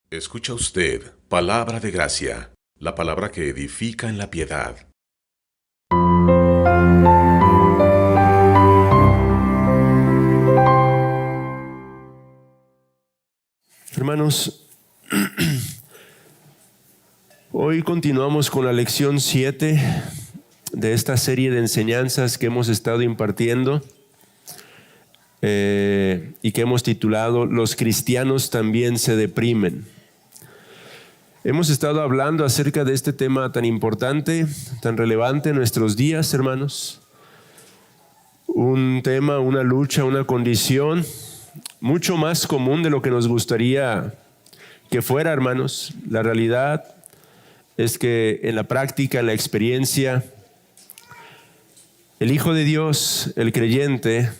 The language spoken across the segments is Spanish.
Escucha usted palabra de gracia, la palabra que edifica en la piedad. Hermanos, hoy continuamos con la lección 7 de esta serie de enseñanzas que hemos estado impartiendo y que hemos titulado "Los cristianos también se deprimen". Hemos estado hablando acerca de este tema tan importante, tan relevante en nuestros días, hermanos. Un tema, una lucha, una condición mucho más común de lo que nos gustaría que fuera, hermanos. La realidad es que en la práctica, en la experiencia, el Hijo de Dios, el creyente,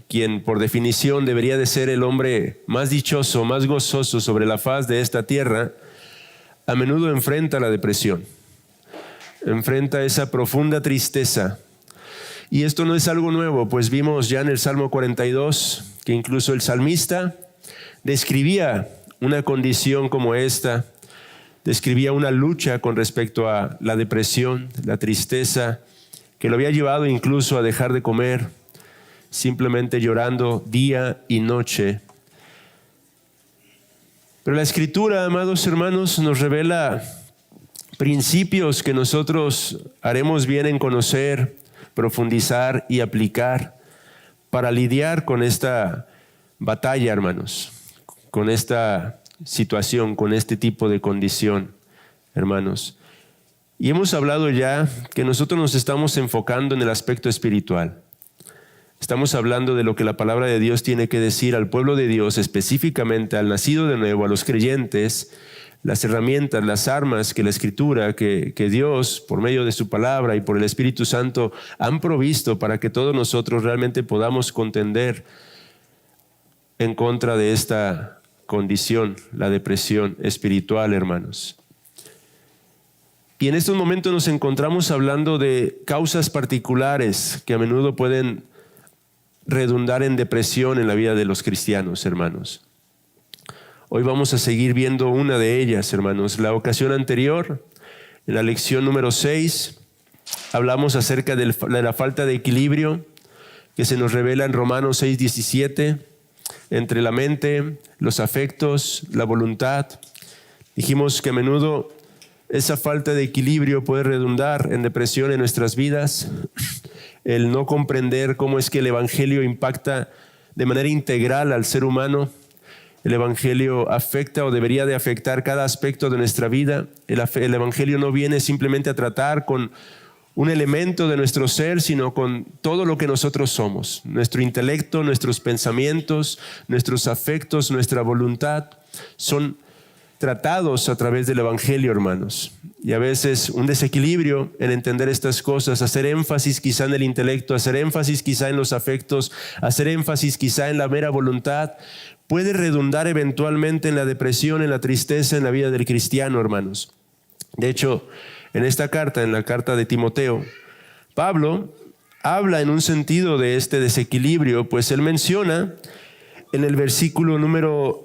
quien por definición debería de ser el hombre más dichoso, más gozoso sobre la faz de esta tierra, a menudo enfrenta la depresión, enfrenta esa profunda tristeza. Y esto no es algo nuevo, pues vimos ya en el Salmo 42 que incluso el salmista describía una condición como esta, describía una lucha con respecto a la depresión, la tristeza, que lo había llevado incluso a dejar de comer, simplemente llorando día y noche. Pero la Escritura, amados hermanos, nos revela principios que nosotros haremos bien en conocer, profundizar y aplicar para lidiar con esta batalla, hermanos, con esta situación, con este tipo de condición, hermanos. Y hemos hablado ya que nosotros nos estamos enfocando en el aspecto espiritual. Estamos hablando de lo que la palabra de Dios tiene que decir al pueblo de Dios, específicamente al nacido de nuevo, a los creyentes, las herramientas, las armas que la Escritura, que Dios, por medio de su palabra y por el Espíritu Santo, han provisto para que todos nosotros realmente podamos contender en contra de esta condición, la depresión espiritual, hermanos. Y en estos momentos nos encontramos hablando de causas particulares que a menudo pueden redundar en depresión en la vida de los cristianos, hermanos. Hoy vamos a seguir viendo una de ellas, hermanos. La ocasión anterior, en la lección número 6, hablamos acerca de la falta de equilibrio que se nos revela en Romanos 6:17, entre la mente, los afectos, la voluntad. Dijimos que a menudo esa falta de equilibrio puede redundar en depresión en nuestras vidas. El no comprender cómo es que el Evangelio impacta de manera integral al ser humano. El Evangelio afecta o debería de afectar cada aspecto de nuestra vida. El Evangelio no viene simplemente a tratar con un elemento de nuestro ser, sino con todo lo que nosotros somos. Nuestro intelecto, nuestros pensamientos, nuestros afectos, nuestra voluntad son tratados a través del Evangelio, hermanos. Y a veces un desequilibrio en entender estas cosas, hacer énfasis quizá en el intelecto, hacer énfasis quizá en los afectos, hacer énfasis quizá en la mera voluntad, puede redundar eventualmente en la depresión, en la tristeza en la vida del cristiano, hermanos. De hecho, en esta carta, en la carta de Timoteo, Pablo habla en un sentido de este desequilibrio, pues él menciona en el versículo número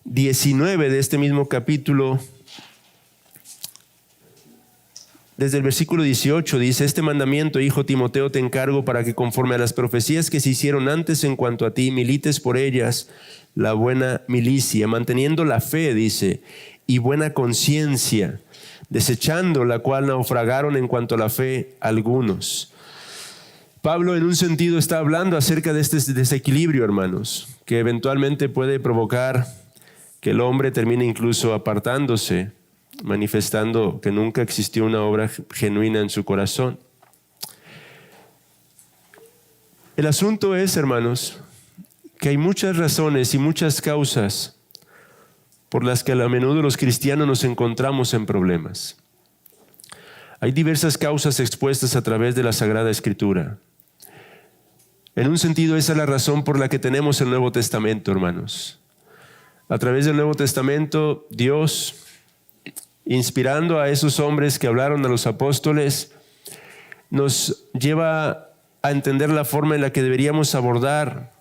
19 de este mismo capítulo, desde el versículo 18 dice: este mandamiento, hijo Timoteo, te encargo para que conforme a las profecías que se hicieron antes en cuanto a ti, milites por ellas la buena milicia, manteniendo la fe, dice, y buena conciencia, desechando la cual naufragaron en cuanto a la fe algunos. Pablo en un sentido está hablando acerca de este desequilibrio, hermanos, que eventualmente puede provocar que el hombre termine incluso apartándose, manifestando que nunca existió una obra genuina en su corazón. El asunto es, hermanos, que hay muchas razones y muchas causas por las que a menudo los cristianos nos encontramos en problemas. Hay diversas causas expuestas a través de la Sagrada Escritura. En un sentido, esa es la razón por la que tenemos el Nuevo Testamento, hermanos. A través del Nuevo Testamento, Dios, inspirando a esos hombres que hablaron a los apóstoles, nos lleva a entender la forma en la que deberíamos abordar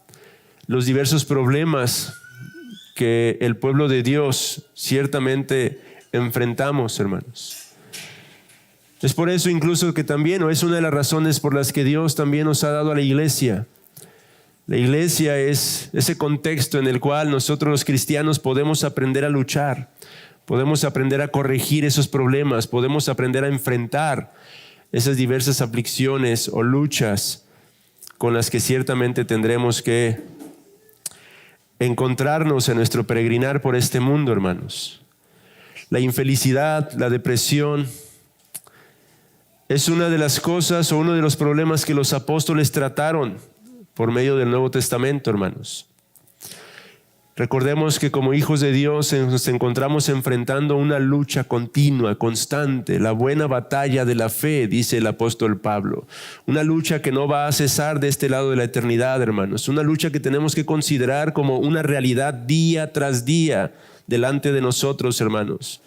los diversos problemas que el pueblo de Dios ciertamente enfrentamos, hermanos. Es por eso incluso que también, o es una de las razones por las que Dios también nos ha dado a la iglesia. La iglesia es ese contexto en el cual nosotros los cristianos podemos aprender a luchar, podemos aprender a corregir esos problemas, podemos aprender a enfrentar esas diversas aflicciones o luchas con las que ciertamente tendremos que encontrarnos en nuestro peregrinar por este mundo, hermanos. La infelicidad, la depresión, es una de las cosas o uno de los problemas que los apóstoles trataron por medio del Nuevo Testamento, hermanos. Recordemos que como hijos de Dios nos encontramos enfrentando una lucha continua, constante, la buena batalla de la fe, dice el apóstol Pablo. Una lucha que no va a cesar de este lado de la eternidad, hermanos. Una lucha que tenemos que considerar como una realidad día tras día delante de nosotros, hermanos.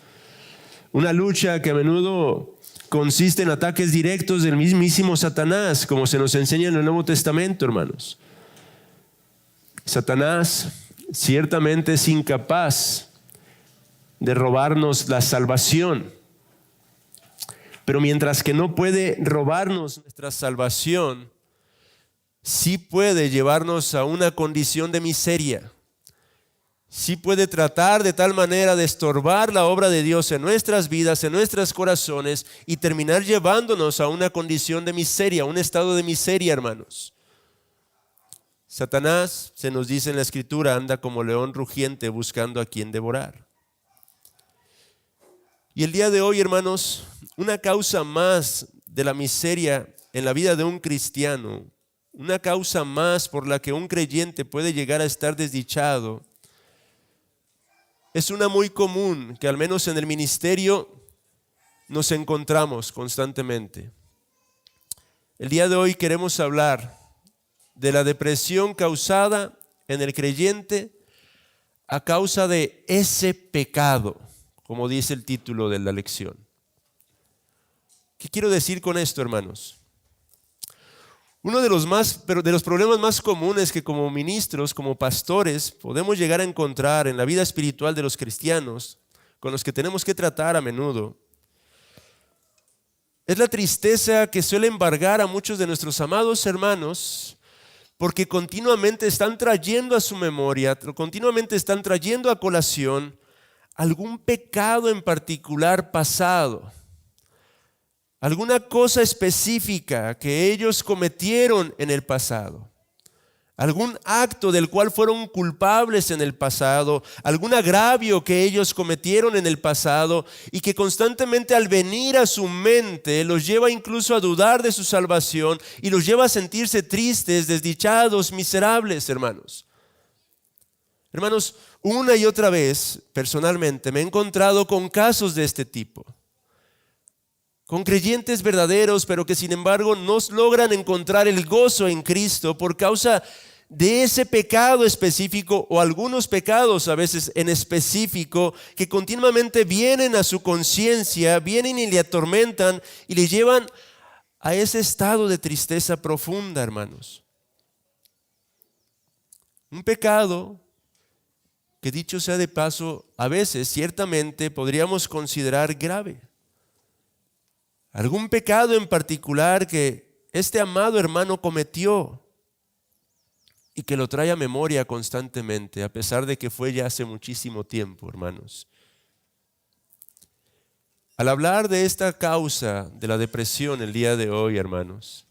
Una lucha que a menudo consiste en ataques directos del mismísimo Satanás, como se nos enseña en el Nuevo Testamento, hermanos. Satanás ciertamente es incapaz de robarnos la salvación, pero mientras que no puede robarnos nuestra salvación, sí puede llevarnos a una condición de miseria. Sí puede tratar de tal manera de estorbar la obra de Dios en nuestras vidas, en nuestros corazones, y terminar llevándonos a una condición de miseria, un estado de miseria, hermanos. Satanás, se nos dice en la Escritura, anda como león rugiente buscando a quien devorar. Y el día de hoy, hermanos, una causa más de la miseria en la vida de un cristiano, una causa más por la que un creyente puede llegar a estar desdichado, es una muy común que al menos en el ministerio nos encontramos constantemente. El día de hoy queremos hablar de la depresión causada en el creyente a causa de ese pecado, como dice el título de la lección. ¿Qué quiero decir con esto, hermanos? Uno de los problemas más comunes que como ministros, como pastores, podemos llegar a encontrar en la vida espiritual de los cristianos, con los que tenemos que tratar a menudo, es la tristeza que suele embargar a muchos de nuestros amados hermanos, porque continuamente están trayendo a su memoria, continuamente están trayendo a colación algún pecado en particular pasado. Alguna cosa específica que ellos cometieron en el pasado, algún acto del cual fueron culpables en el pasado, algún agravio que ellos cometieron en el pasado y que constantemente al venir a su mente los lleva incluso a dudar de su salvación y los lleva a sentirse tristes, desdichados, miserables, hermanos. Hermanos, una y otra vez, personalmente, me he encontrado con casos de este tipo. Con creyentes verdaderos, pero que sin embargo no logran encontrar el gozo en Cristo por causa de ese pecado específico o algunos pecados a veces en específico que continuamente vienen a su conciencia, vienen y le atormentan y le llevan a ese estado de tristeza profunda, hermanos. Un pecado que, dicho sea de paso, a veces ciertamente podríamos considerar grave. Algún pecado en particular que este amado hermano cometió y que lo trae a memoria constantemente, a pesar de que fue ya hace muchísimo tiempo, hermanos. Al hablar de esta causa de la depresión el día de hoy, hermanos,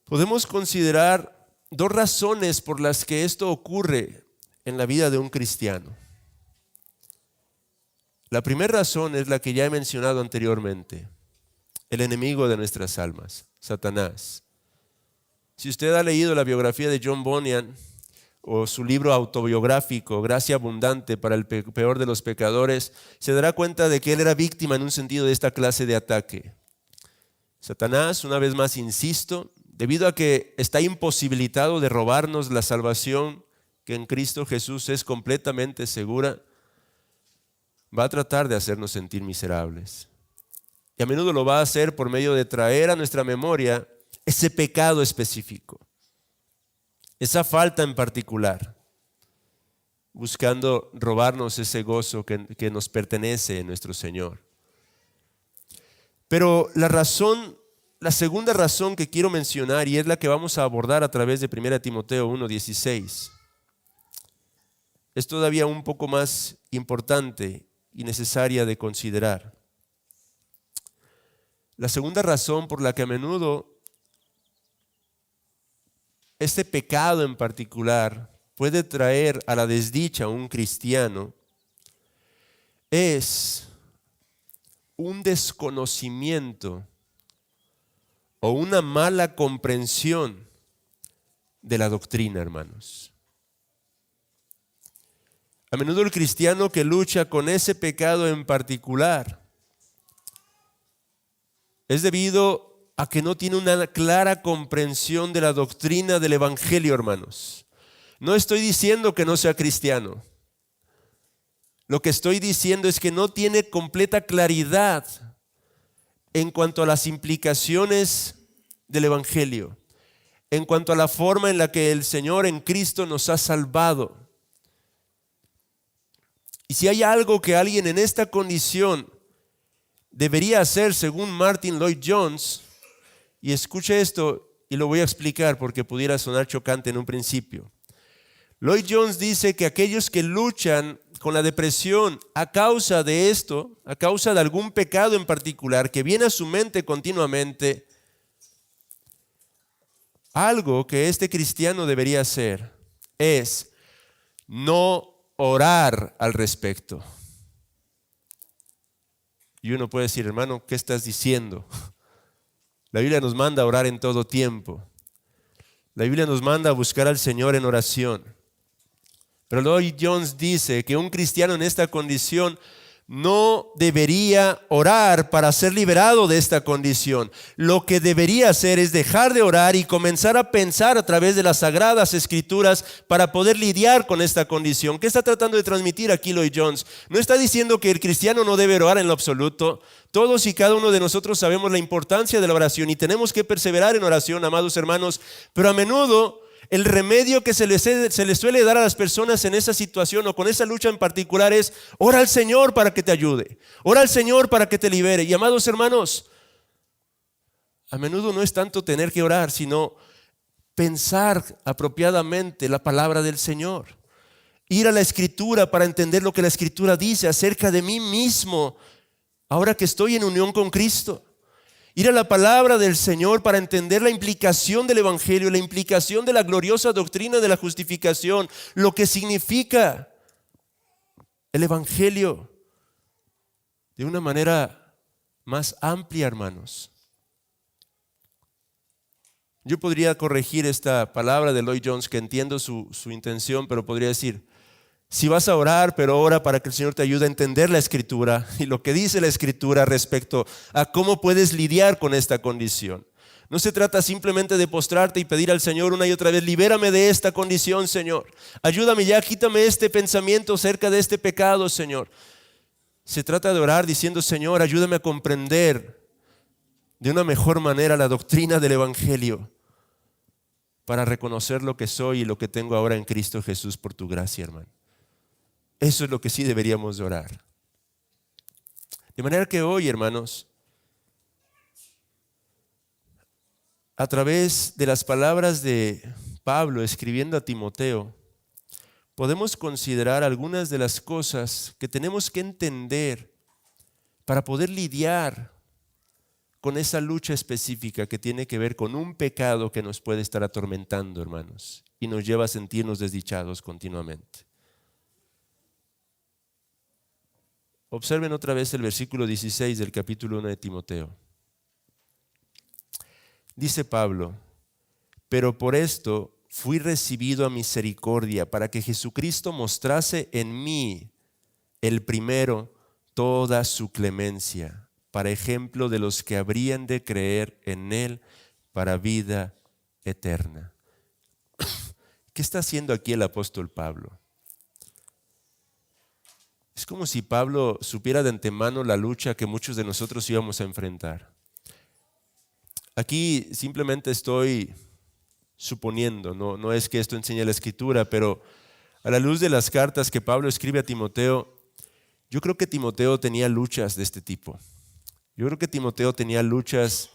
podemos considerar dos razones por las que esto ocurre en la vida de un cristiano. La primera razón es la que ya he mencionado anteriormente, el enemigo de nuestras almas, Satanás. Si usted ha leído la biografía de John Bunyan o su libro autobiográfico, Gracia Abundante para el peor de los pecadores, se dará cuenta de que él era víctima en un sentido de esta clase de ataque. Satanás, una vez más insisto, debido a que está imposibilitado de robarnos la salvación que en Cristo Jesús es completamente segura, va a tratar de hacernos sentir miserables. Y a menudo lo va a hacer por medio de traer a nuestra memoria ese pecado específico, esa falta en particular. buscando robarnos ese gozo que nos pertenece en nuestro Señor. Pero la segunda razón que quiero mencionar, y es la que vamos a abordar a través de 1 Timoteo 1:16, es todavía un poco más importante y necesaria de considerar. La segunda razón por la que a menudo este pecado en particular puede traer a la desdicha a un cristiano es un desconocimiento o una mala comprensión de la doctrina, hermanos. A menudo el cristiano que lucha con ese pecado en particular es debido a que no tiene una clara comprensión de la doctrina del Evangelio, hermanos. No estoy diciendo que no sea cristiano. Lo que estoy diciendo es que no tiene completa claridad en cuanto a las implicaciones del Evangelio, en cuanto a la forma en la que el Señor en Cristo nos ha salvado. Y si hay algo que alguien en esta condición debería hacer según Martin Lloyd-Jones, y escuche esto y lo voy a explicar porque pudiera sonar chocante en un principio. Lloyd-Jones dice que aquellos que luchan con la depresión a causa de esto, a causa de algún pecado en particular que viene a su mente continuamente, algo que este cristiano debería hacer es no orar al respecto. Y uno puede decir, hermano, ¿qué estás diciendo? La Biblia nos manda a orar en todo tiempo. La Biblia nos manda a buscar al Señor en oración. Pero Lloyd-Jones dice que un cristiano en esta condición no debería orar para ser liberado de esta condición. Lo que debería hacer es dejar de orar y comenzar a pensar a través de las Sagradas Escrituras para poder lidiar con esta condición. ¿Qué está tratando de transmitir aquí Lloyd-Jones? No está diciendo que el cristiano no debe orar en lo absoluto. Todos y cada uno de nosotros sabemos la importancia de la oración y tenemos que perseverar en oración, amados hermanos, pero a menudo el remedio que se les suele dar a las personas en esa situación o con esa lucha en particular es: ora al Señor para que te ayude, ora al Señor para que te libere. Y amados hermanos, a menudo no es tanto tener que orar, sino pensar apropiadamente la palabra del Señor. Ir a la Escritura para entender lo que la Escritura dice acerca de mí mismo, ahora que estoy en unión con Cristo. Ir a la palabra del Señor para entender la implicación del Evangelio, la implicación de la gloriosa doctrina de la justificación, lo que significa el Evangelio de una manera más amplia, hermanos. Yo podría corregir esta palabra de Lloyd-Jones, que entiendo su intención, pero podría decir: si vas a orar, pero ora para que el Señor te ayude a entender la Escritura y lo que dice la Escritura respecto a cómo puedes lidiar con esta condición. No se trata simplemente de postrarte y pedir al Señor una y otra vez: libérame de esta condición, Señor. Ayúdame ya, quítame este pensamiento acerca de este pecado, Señor. Se trata de orar diciendo: Señor, ayúdame a comprender de una mejor manera la doctrina del Evangelio para reconocer lo que soy y lo que tengo ahora en Cristo Jesús por tu gracia, hermano. Eso es lo que sí deberíamos de orar. De manera que hoy, hermanos, a través de las palabras de Pablo escribiendo a Timoteo, podemos considerar algunas de las cosas que tenemos que entender para poder lidiar con esa lucha específica que tiene que ver con un pecado que nos puede estar atormentando, hermanos, y nos lleva a sentirnos desdichados continuamente. Observen otra vez el versículo 16 del capítulo 1 de Timoteo. Dice Pablo: pero por esto fui recibido a misericordia, para que Jesucristo mostrase en mí, el primero, toda su clemencia, para ejemplo de los que habrían de creer en Él para vida eterna. ¿Qué está haciendo aquí el apóstol Pablo? Es como si Pablo supiera de antemano la lucha que muchos de nosotros íbamos a enfrentar. Aquí simplemente estoy suponiendo, no es que esto enseñe la Escritura, pero A la luz de las cartas que Pablo escribe a Timoteo, yo creo que Timoteo tenía luchas de este tipo. Yo creo que Timoteo tenía luchas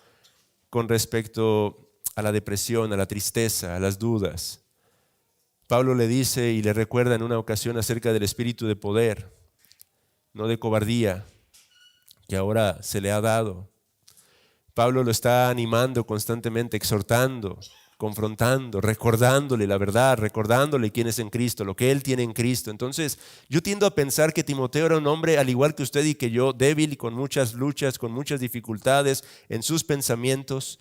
con respecto a la depresión, a la tristeza, a las dudas. Pablo le dice y le recuerda en una ocasión acerca del espíritu de poder, no de cobardía, que ahora se le ha dado. Pablo lo está animando constantemente, exhortando, confrontando, recordándole la verdad, recordándole quién es en Cristo, lo que él tiene en Cristo. Entonces, yo tiendo a pensar que Timoteo era un hombre, al igual que usted y que yo, débil y con muchas luchas, con muchas dificultades en sus pensamientos.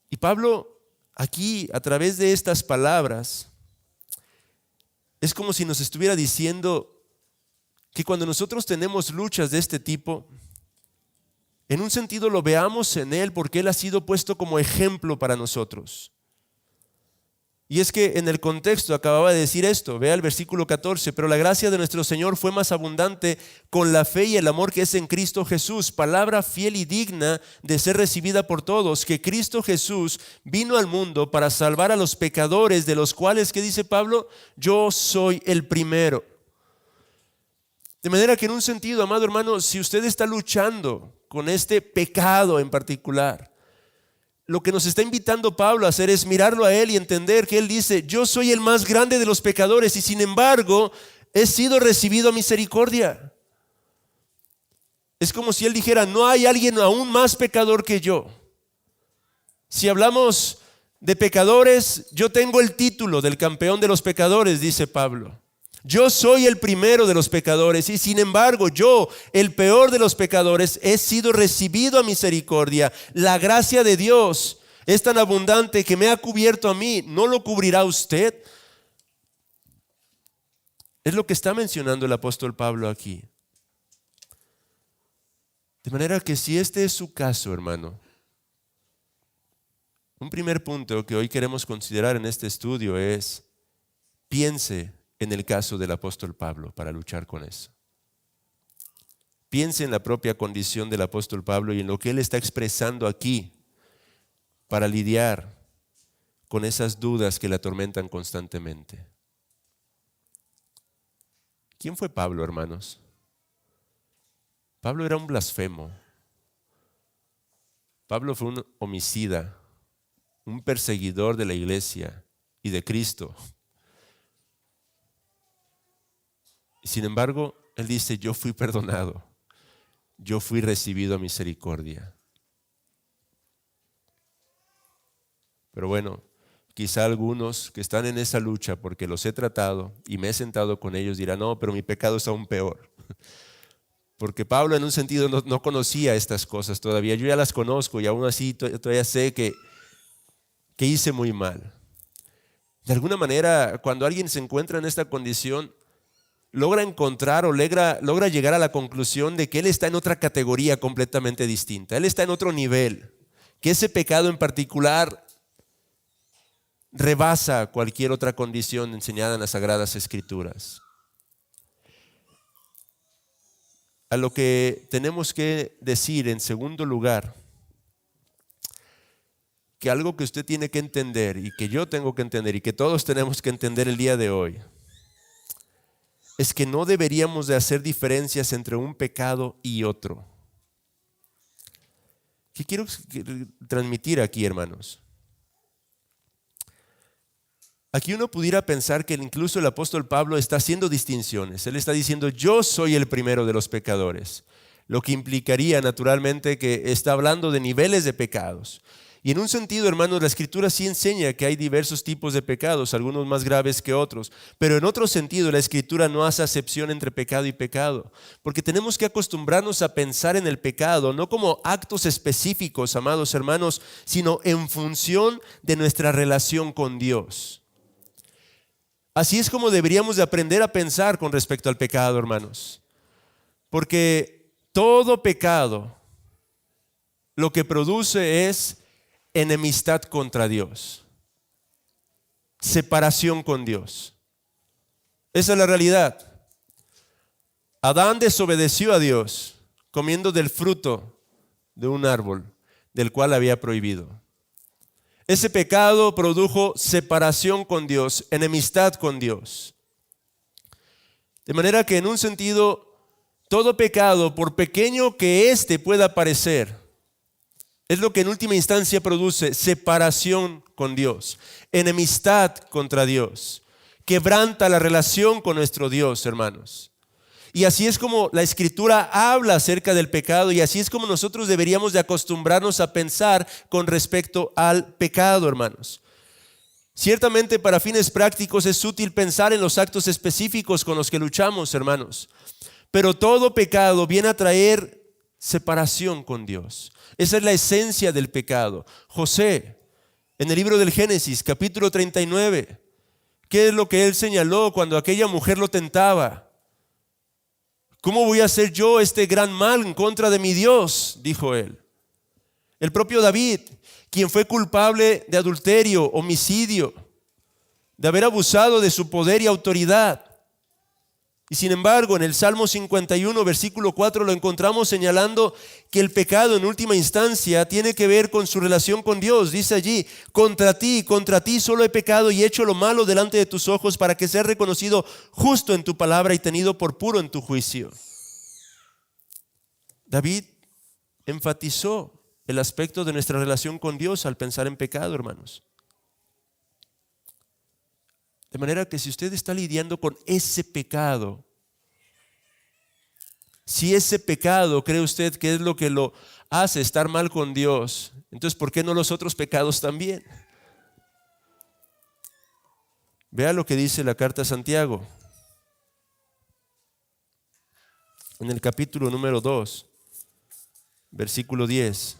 Y Pablo, aquí, a través de estas palabras, es como si nos estuviera diciendo que cuando nosotros tenemos luchas de este tipo, en un sentido lo veamos en Él porque Él ha sido puesto como ejemplo para nosotros. Y es que en el contexto acababa de decir esto, vea el versículo 14, pero la gracia de nuestro Señor fue más abundante con la fe y el amor que es en Cristo Jesús, palabra fiel y digna de ser recibida por todos, que Cristo Jesús vino al mundo para salvar a los pecadores, de los cuales, ¿qué dice Pablo? Yo soy el primero. De manera que en un sentido, amado hermano, si usted está luchando con este pecado en particular, lo que nos está invitando Pablo a hacer es mirarlo a Él y entender que Él dice, yo soy el más grande de los pecadores y sin embargo he sido recibido a misericordia. Es como si Él dijera, no hay alguien aún más pecador que yo. Si hablamos de pecadores, yo tengo el título del campeón de los pecadores, dice Pablo. Yo soy el primero de los pecadores y sin embargo yo, el peor de los pecadores, he sido recibido a misericordia. La gracia de Dios es tan abundante que me ha cubierto a mí. ¿No lo cubrirá usted? Es lo que está mencionando el apóstol Pablo aquí. De manera que si este es su caso, hermano, un primer punto que hoy queremos considerar en este estudio es, piense en el caso del apóstol Pablo para luchar con eso. Piense en la propia condición del apóstol Pablo y en lo que él está expresando aquí para lidiar con esas dudas que le atormentan constantemente. ¿Quién fue Pablo, hermanos? Pablo era un blasfemo. Pablo fue un homicida, un perseguidor de la iglesia y de Cristo. Sin embargo, él dice, yo fui perdonado, yo fui recibido a misericordia. Pero bueno, quizá algunos que están en esa lucha porque los he tratado y me he sentado con ellos dirán, no, pero mi pecado es aún peor. Porque Pablo en un sentido no conocía estas cosas todavía, yo ya las conozco y aún así todavía sé que hice muy mal. De alguna manera, cuando alguien se encuentra en esta condición, logra encontrar o logra llegar a la conclusión de que él está en otra categoría completamente distinta. Él está en otro nivel, que ese pecado en particular rebasa cualquier otra condición enseñada en las Sagradas Escrituras. A lo que tenemos que decir en segundo lugar, que algo que usted tiene que entender y que yo tengo que entender y que todos tenemos que entender el día de hoy, es que no deberíamos de hacer diferencias entre un pecado y otro. ¿Qué quiero transmitir aquí, hermanos? Aquí uno pudiera pensar que incluso el apóstol Pablo está haciendo distinciones. Él está diciendo, yo soy el primero de los pecadores, lo que implicaría naturalmente que está hablando de niveles de pecados. Y en un sentido, hermanos, la Escritura sí enseña que hay diversos tipos de pecados, algunos más graves que otros. Pero en otro sentido, la Escritura no hace acepción entre pecado y pecado. Porque tenemos que acostumbrarnos a pensar en el pecado, no como actos específicos, amados hermanos, sino en función de nuestra relación con Dios. Así es como deberíamos de aprender a pensar con respecto al pecado, hermanos. Porque todo pecado lo que produce es enemistad contra Dios, separación con Dios. Esa es la realidad. Adán desobedeció a Dios comiendo del fruto de un árbol del cual había prohibido. Ese pecado produjo separación con Dios, enemistad con Dios. De manera que en un sentido, todo pecado, por pequeño que éste pueda parecer, es lo que en última instancia produce separación con Dios, enemistad contra Dios, quebranta la relación con nuestro Dios, hermanos. Y así es como la Escritura habla acerca del pecado, y así es como nosotros deberíamos de acostumbrarnos a pensar con respecto al pecado, hermanos. Ciertamente para fines prácticos es útil pensar en los actos específicos con los que luchamos, hermanos. Pero todo pecado viene a traer separación con Dios. Esa es la esencia del pecado. José, en el libro del Génesis, capítulo 39, ¿qué es lo que él señaló cuando aquella mujer lo tentaba? ¿Cómo voy a hacer yo este gran mal en contra de mi Dios?, dijo él. El propio David, quien fue culpable de adulterio, homicidio, de haber abusado de su poder y autoridad. Y sin embargo, en el Salmo 51, versículo 4, lo encontramos señalando que el pecado en última instancia tiene que ver con su relación con Dios. Dice allí: contra ti solo he pecado y he hecho lo malo delante de tus ojos, para que seas reconocido justo en tu palabra y tenido por puro en tu juicio. David enfatizó el aspecto de nuestra relación con Dios al pensar en pecado, hermanos. De manera que si usted está lidiando con ese pecado, si ese pecado cree usted que es lo que lo hace estar mal con Dios, entonces ¿por qué no los otros pecados también? Vea lo que dice la carta a Santiago, en el capítulo número 2, versículo 10.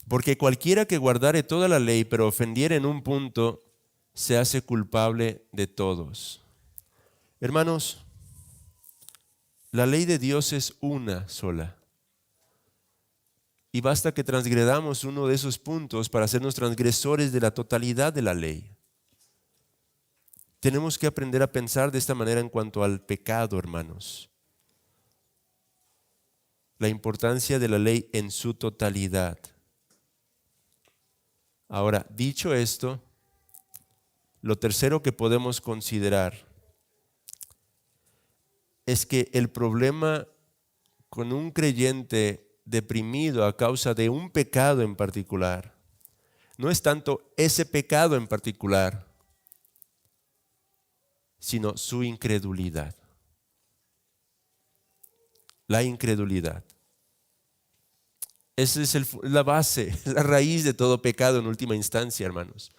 Porque cualquiera que guardare toda la ley, pero ofendiere en un punto, se hace culpable de todos. Hermanos, la ley de Dios es una sola. Y basta que transgredamos uno de esos puntos para hacernos transgresores de la totalidad de la ley. Tenemos que aprender a pensar de esta manera en cuanto al pecado, hermanos. La importancia de la ley en su totalidad. Ahora, dicho esto, lo tercero que podemos considerar es que el problema con un creyente deprimido a causa de un pecado en particular no es tanto ese pecado en particular, sino su incredulidad. La incredulidad. Esa es la base, la raíz de todo pecado en última instancia, hermanos.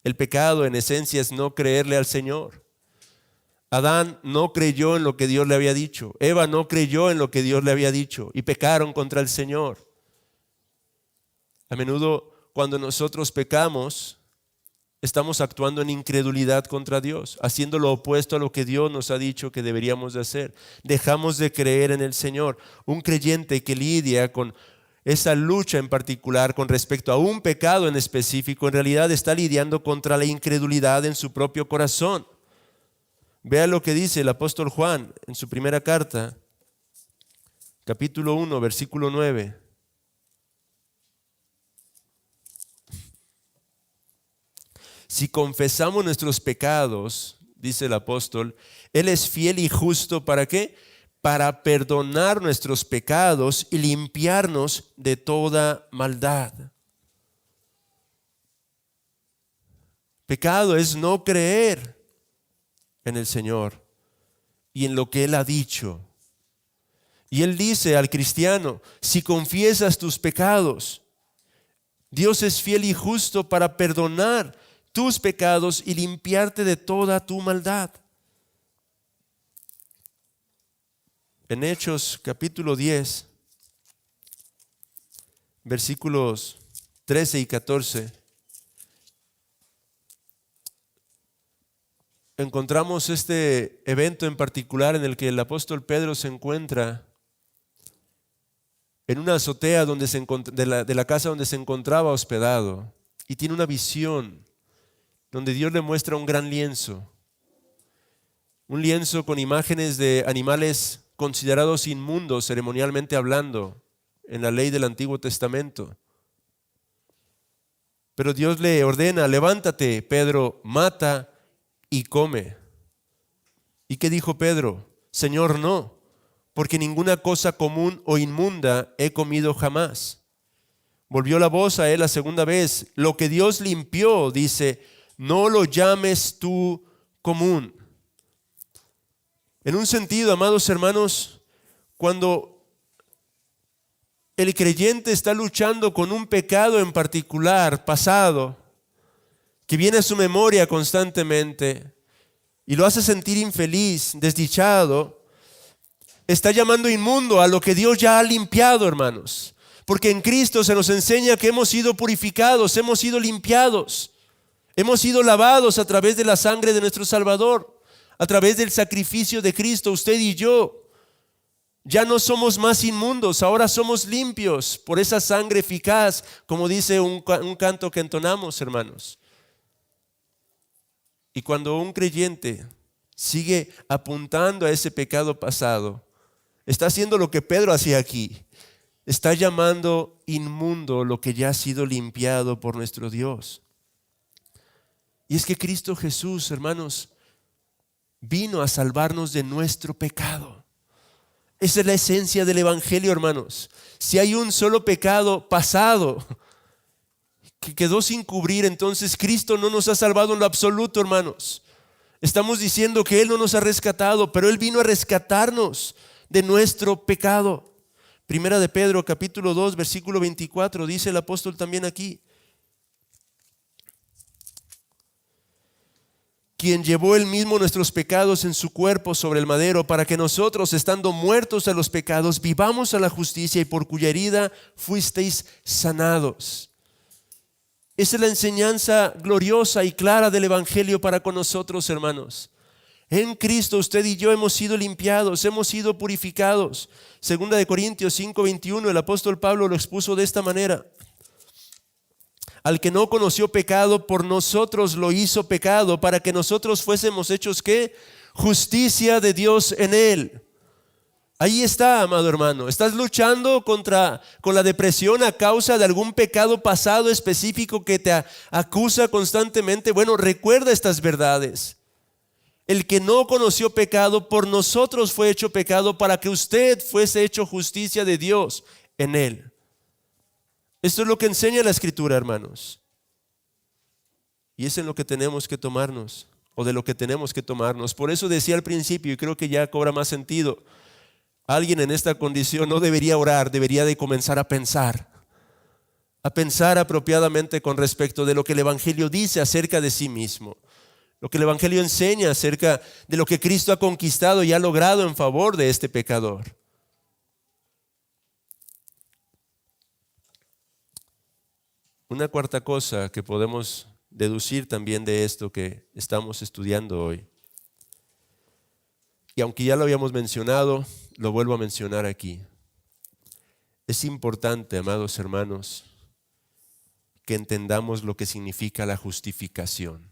El pecado en esencia es no creerle al Señor. Adán no creyó en lo que Dios le había dicho. Eva no creyó en lo que Dios le había dicho y pecaron contra el Señor. A menudo cuando nosotros pecamos, estamos actuando en incredulidad contra Dios, haciendo lo opuesto a lo que Dios nos ha dicho que deberíamos de hacer. Dejamos de creer en el Señor. Un creyente que lidia con esa lucha en particular con respecto a un pecado en específico, en realidad está lidiando contra la incredulidad en su propio corazón. Vea lo que dice el apóstol Juan en su primera carta, capítulo 1, versículo 9. Si confesamos nuestros pecados, dice el apóstol, Él es fiel y justo, ¿para qué? Para perdonar nuestros pecados y limpiarnos de toda maldad. Pecado es no creer en el Señor y en lo que Él ha dicho. Y Él dice al cristiano: si confiesas tus pecados, Dios es fiel y justo para perdonar tus pecados y limpiarte de toda tu maldad. En Hechos capítulo 10, versículos 13 y 14, encontramos este evento en particular en el que el apóstol Pedro se encuentra en una azotea de la casa donde se encontraba hospedado, y tiene una visión donde Dios le muestra un gran lienzo, un lienzo con imágenes de animales considerados inmundos ceremonialmente hablando en la ley del Antiguo Testamento. Pero Dios le ordena: levántate, Pedro, mata y come. ¿Y qué dijo Pedro? Señor, no, porque ninguna cosa común o inmunda he comido jamás. Volvió la voz a él la segunda vez: lo que Dios limpió, dice, no lo llames tú común. En un sentido, amados hermanos, cuando el creyente está luchando con un pecado en particular, pasado, que viene a su memoria constantemente y lo hace sentir infeliz, desdichado, está llamando inmundo a lo que Dios ya ha limpiado, hermanos. Porque en Cristo se nos enseña que hemos sido purificados, hemos sido limpiados, hemos sido lavados a través de la sangre de nuestro Salvador, a través del sacrificio de Cristo. Usted y yo ya no somos más inmundos, ahora somos limpios por esa sangre eficaz, como dice un canto que entonamos, hermanos. Y cuando un creyente sigue apuntando a ese pecado pasado, está haciendo lo que Pedro hacía aquí. Está llamando inmundo lo que ya ha sido limpiado por nuestro Dios. Y es que Cristo Jesús, hermanos, vino a salvarnos de nuestro pecado. Esa es la esencia del Evangelio, hermanos. Si hay un solo pecado pasado que quedó sin cubrir, entonces Cristo no nos ha salvado en lo absoluto, hermanos. Estamos diciendo que Él no nos ha rescatado, pero Él vino a rescatarnos de nuestro pecado. Primera de Pedro, capítulo 2, versículo 24, dice el apóstol también aquí: quien llevó él mismo nuestros pecados en su cuerpo sobre el madero, para que nosotros, estando muertos a los pecados, vivamos a la justicia, y por cuya herida fuisteis sanados. Esa es la enseñanza gloriosa y clara del Evangelio para con nosotros, hermanos. En Cristo usted y yo hemos sido limpiados, hemos sido purificados. Segunda de Corintios 5:21, el apóstol Pablo lo expuso de esta manera: al que no conoció pecado, por nosotros lo hizo pecado, para que nosotros fuésemos hechos ¿qué? Justicia de Dios en él. Ahí está, amado hermano. ¿Estás luchando con la depresión a causa de algún pecado pasado específico que te acusa constantemente? Bueno, recuerda estas verdades. El que no conoció pecado, por nosotros fue hecho pecado, para que usted fuese hecho justicia de Dios en él. Esto es lo que enseña la Escritura, hermanos. Y es en lo que tenemos que tomarnos, o de lo que tenemos que tomarnos. Por eso decía al principio, y creo que ya cobra más sentido, alguien en esta condición no debería orar, debería de comenzar a pensar apropiadamente con respecto de lo que el Evangelio dice acerca de sí mismo. Lo que el Evangelio enseña acerca de lo que Cristo ha conquistado y ha logrado en favor de este pecador. Una cuarta cosa que podemos deducir también de esto que estamos estudiando hoy, y aunque ya lo habíamos mencionado, lo vuelvo a mencionar aquí. Es importante, amados hermanos, que entendamos lo que significa la justificación.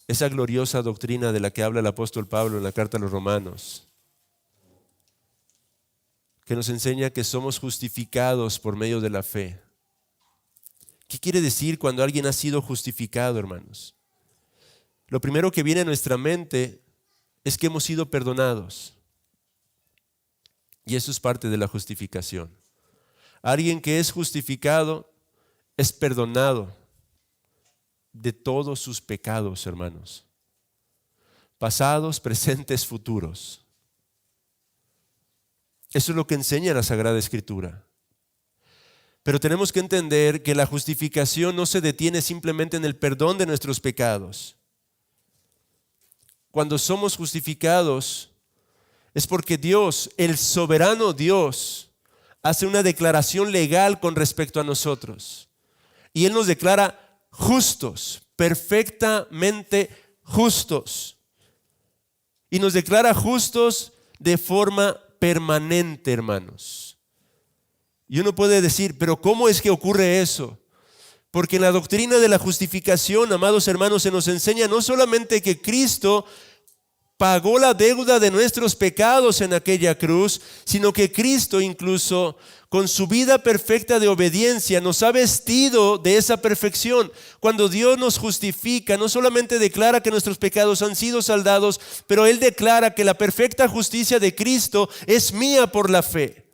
Esa gloriosa doctrina de la que habla el apóstol Pablo en la carta a los Romanos, que nos enseña que somos justificados por medio de la fe. ¿Qué quiere decir cuando alguien ha sido justificado, hermanos? Lo primero que viene a nuestra mente es que hemos sido perdonados. Y eso es parte de la justificación. Alguien que es justificado es perdonado de todos sus pecados, hermanos. Pasados, presentes, futuros. Eso es lo que enseña la Sagrada Escritura. Pero tenemos que entender que la justificación no se detiene simplemente en el perdón de nuestros pecados. Cuando somos justificados es porque Dios, el soberano Dios, hace una declaración legal con respecto a nosotros. Y Él nos declara justos, perfectamente justos. Y nos declara justos de forma permanente, hermanos. Y uno puede decir, pero ¿cómo es que ocurre eso? Porque en la doctrina de la justificación, amados hermanos, se nos enseña no solamente que Cristo pagó la deuda de nuestros pecados en aquella cruz, sino que Cristo incluso con su vida perfecta de obediencia nos ha vestido de esa perfección. Cuando Dios nos justifica, no solamente declara que nuestros pecados han sido saldados, pero Él declara que la perfecta justicia de Cristo es mía por la fe.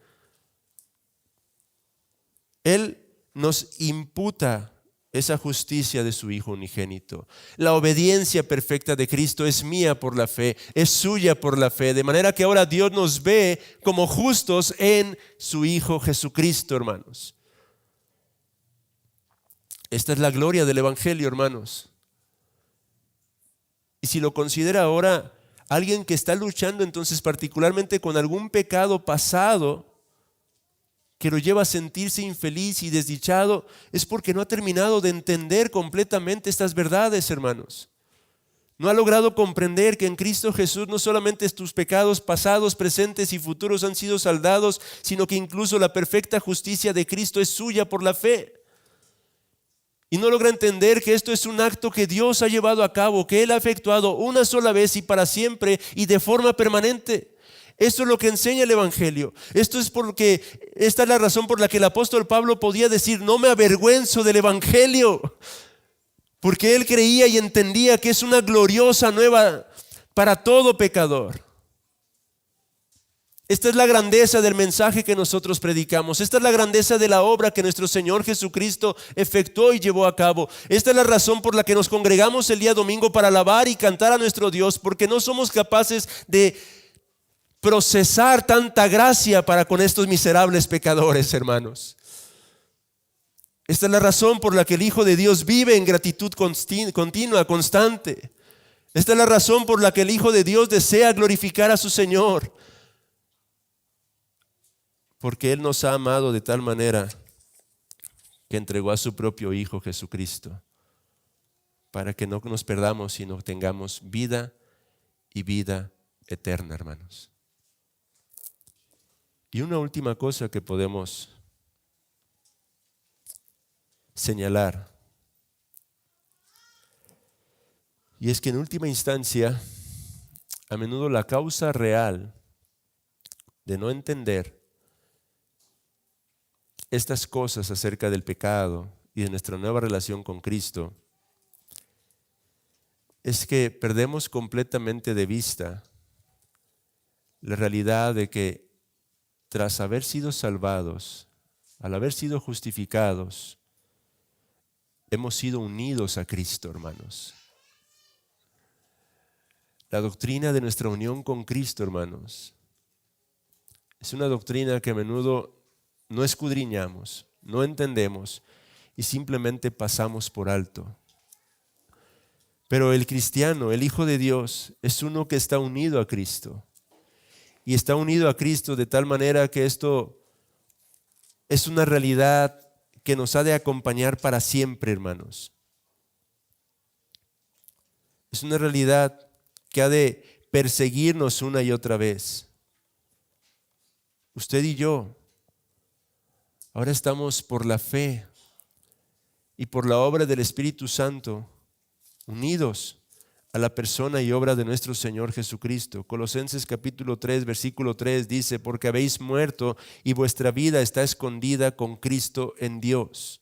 Él nos imputa esa justicia de su Hijo unigénito. La obediencia perfecta de Cristo es mía por la fe, es suya por la fe, de manera que ahora Dios nos ve como justos en su Hijo Jesucristo, hermanos. Esta es la gloria del Evangelio, hermanos. Y si lo considera ahora alguien que está luchando entonces particularmente con algún pecado pasado, que lo lleva a sentirse infeliz y desdichado, es porque no ha terminado de entender completamente estas verdades, hermanos. No ha logrado comprender que en Cristo Jesús no solamente tus pecados pasados, presentes y futuros han sido saldados, sino que incluso la perfecta justicia de Cristo es suya por la fe. Y no logra entender que esto es un acto que Dios ha llevado a cabo, que Él ha efectuado una sola vez y para siempre y de forma permanente. Esto es lo que enseña el Evangelio. Esta es la razón por la que el apóstol Pablo podía decir: no me avergüenzo del Evangelio, porque él creía y entendía que es una gloriosa nueva para todo pecador. Esta es la grandeza del mensaje que nosotros predicamos. Esta es la grandeza de la obra que nuestro Señor Jesucristo efectuó y llevó a cabo. Esta es la razón por la que nos congregamos el día domingo para alabar y cantar a nuestro Dios, porque no somos capaces de procesar tanta gracia para con estos miserables pecadores, hermanos. Esta es la razón por la que el Hijo de Dios vive en gratitud continua, constante. Esta es la razón por la que el Hijo de Dios desea glorificar a su Señor, porque Él nos ha amado de tal manera que entregó a su propio Hijo Jesucristo, para que no nos perdamos, sino tengamos vida y vida eterna, hermanos. Y una última cosa que podemos señalar, y es que en última instancia, a menudo la causa real de no entender estas cosas acerca del pecado y de nuestra nueva relación con Cristo es que perdemos completamente de vista la realidad de que tras haber sido salvados, al haber sido justificados, hemos sido unidos a Cristo, hermanos. La doctrina de nuestra unión con Cristo, hermanos, es una doctrina que a menudo no escudriñamos, no entendemos y simplemente pasamos por alto. Pero el cristiano, el Hijo de Dios, es uno que está unido a Cristo. Y está unido a Cristo de tal manera que esto es una realidad que nos ha de acompañar para siempre, hermanos. Es una realidad que ha de perseguirnos una y otra vez. Usted y yo ahora estamos por la fe y por la obra del Espíritu Santo unidos a la persona y obra de nuestro Señor Jesucristo. Colosenses capítulo 3, versículo 3 dice: porque habéis muerto y vuestra vida está escondida con Cristo en Dios.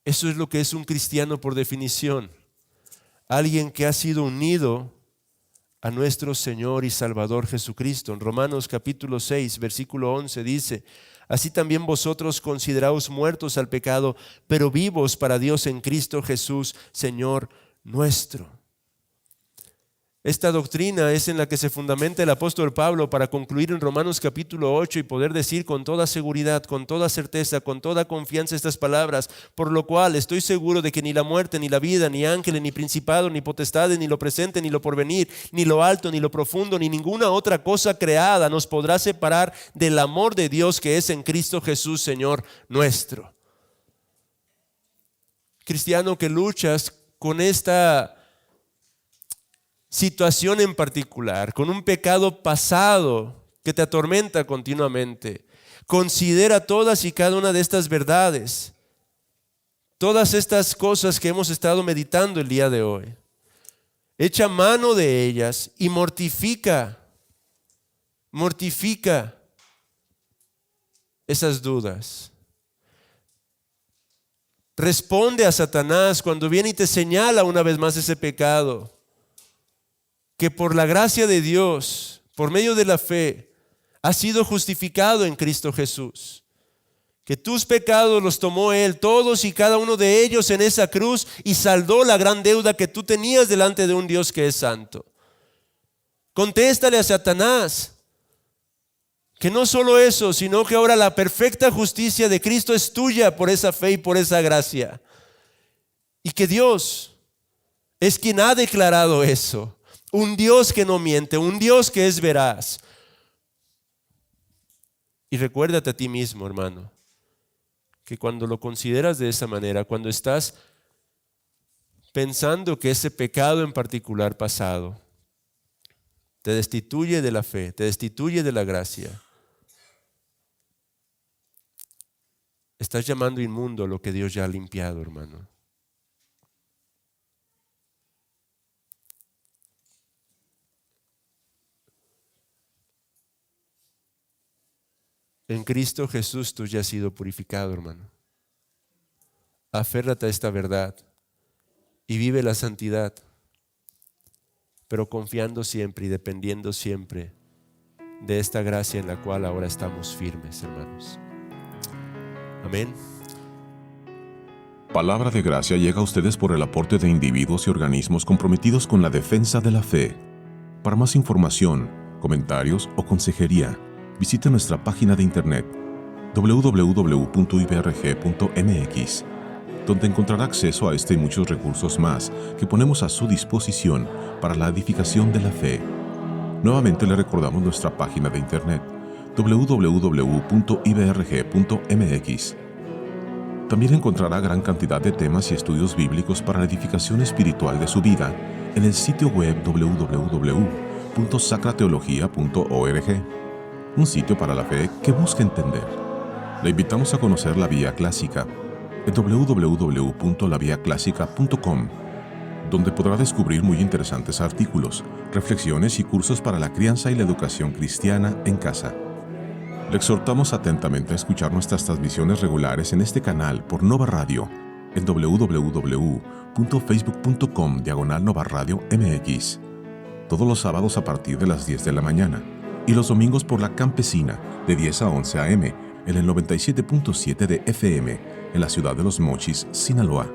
Eso es lo que es un cristiano por definición. Alguien que ha sido unido a nuestro Señor y Salvador Jesucristo. En Romanos capítulo 6, versículo 11 dice: así también vosotros consideraos muertos al pecado, pero vivos para Dios en Cristo Jesús, Señor nuestro. Esta doctrina es en la que se fundamenta el apóstol Pablo para concluir en Romanos capítulo 8 y poder decir con toda seguridad, con toda certeza, con toda confianza estas palabras: por lo cual estoy seguro de que ni la muerte, ni la vida, ni ángeles, ni principados, ni potestades, ni lo presente, ni lo porvenir, ni lo alto, ni lo profundo, ni ninguna otra cosa creada nos podrá separar del amor de Dios que es en Cristo Jesús, Señor nuestro. Cristiano que luchas con esta situación en particular, con un pecado pasado que te atormenta continuamente, considera todas y cada una de estas verdades, todas estas cosas que hemos estado meditando el día de hoy. echa mano de ellas y mortifica esas dudas. Responde a Satanás cuando viene y te señala una vez más ese pecado, que por la gracia de Dios, por medio de la fe, has sido justificado en Cristo Jesús. Que tus pecados los tomó Él, todos y cada uno de ellos en esa cruz, y saldó la gran deuda que tú tenías delante de un Dios que es santo. Contéstale a Satanás que no solo eso, sino que ahora la perfecta justicia de Cristo es tuya por esa fe y por esa gracia. Y que Dios es quien ha declarado eso. Un Dios que no miente, un Dios que es veraz. Y recuérdate a ti mismo, hermano, que cuando lo consideras de esa manera, cuando estás pensando que ese pecado en particular pasado te destituye de la fe, te destituye de la gracia, estás llamando inmundo lo que Dios ya ha limpiado, hermano. En Cristo Jesús tú ya has sido purificado, hermano. Aférrate a esta verdad y vive la santidad, pero confiando siempre y dependiendo siempre de esta gracia en la cual ahora estamos firmes, hermanos. Amén. Palabra de Gracia llega a ustedes por el aporte de individuos y organismos comprometidos con la defensa de la fe. Para más información, comentarios o consejería, visite nuestra página de internet www.ibrg.mx, donde encontrará acceso a este y muchos recursos más que ponemos a su disposición para la edificación de la fe. Nuevamente le recordamos nuestra página de internet www.ibrg.mx. También encontrará gran cantidad de temas y estudios bíblicos para la edificación espiritual de su vida en el sitio web www.sacrateología.org, un sitio para la fe que busca entender. Le invitamos a conocer la Vía Clásica en www.laviaclásica.com, donde podrá descubrir muy interesantes artículos, reflexiones y cursos para la crianza y la educación cristiana en casa. Le exhortamos atentamente a escuchar nuestras transmisiones regulares en este canal por Nova Radio en www.facebook.com/Nova Radio MX, todos los sábados a partir de las 10 de la mañana y los domingos por la Campesina de 10 a 11 a.m. en el 97.7 de FM en la ciudad de Los Mochis, Sinaloa.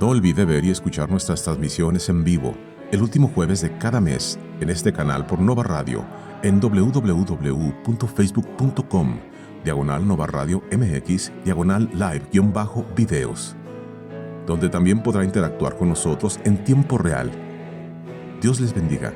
No olvide ver y escuchar nuestras transmisiones en vivo el último jueves de cada mes en este canal por Nova Radio en www.facebook.com/Nova Radio MX/live-videos, donde también podrá interactuar con nosotros en tiempo real. Dios les bendiga.